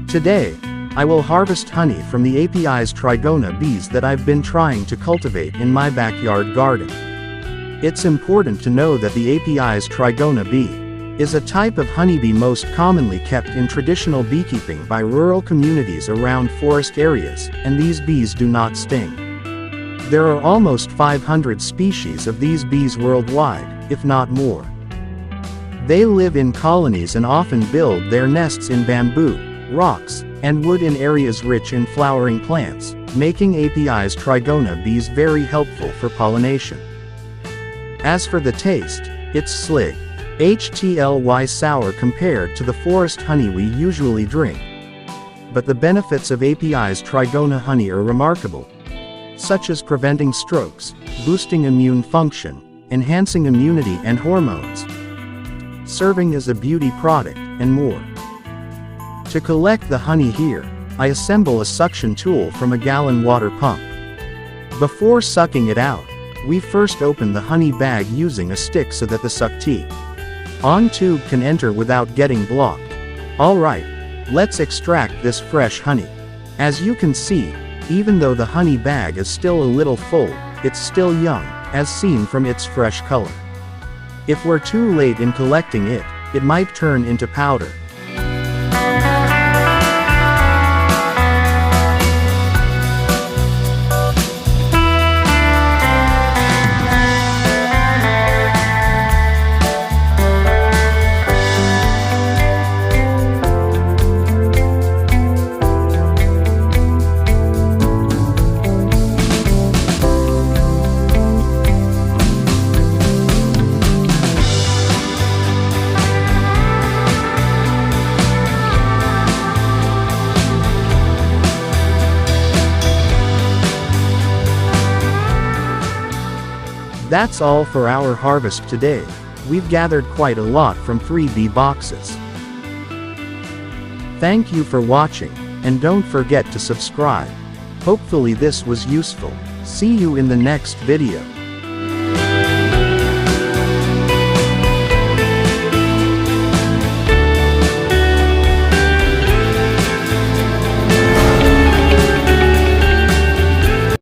Today, I will harvest honey from the API's Trigona bees that I've been trying to cultivate in my backyard garden. It's important to know that the API's Trigona bee is a type of honeybee most commonly kept in traditional beekeeping by rural communities around forest areas, and these bees do not sting. There are almost 500 species of these bees worldwide, if not more. They live in colonies and often build their nests in bamboo, rocks, and wood in areas rich in flowering plants, making API's Trigona bees very helpful for pollination. As for the taste, it's slig. Sour compared to the forest honey we usually drink. But the benefits of API's Trigona honey are remarkable, such as preventing strokes, boosting immune function, enhancing immunity and hormones, serving as a beauty product, and more. To collect the honey here, I assemble a suction tool from a gallon water pump. Before sucking it out, we first open the honey bag using a stick so that the suck-tea on tube can enter without getting blocked. Alright, let's extract this fresh honey. As you can see, even though the honey bag is still a little full, it's still young, as seen from its fresh color. If we're too late in collecting it, it might turn into powder. That's all for our harvest today. We've gathered quite a lot from 3 bee boxes. Thank you for watching, and don't forget to subscribe. Hopefully this was useful. See you in the next video.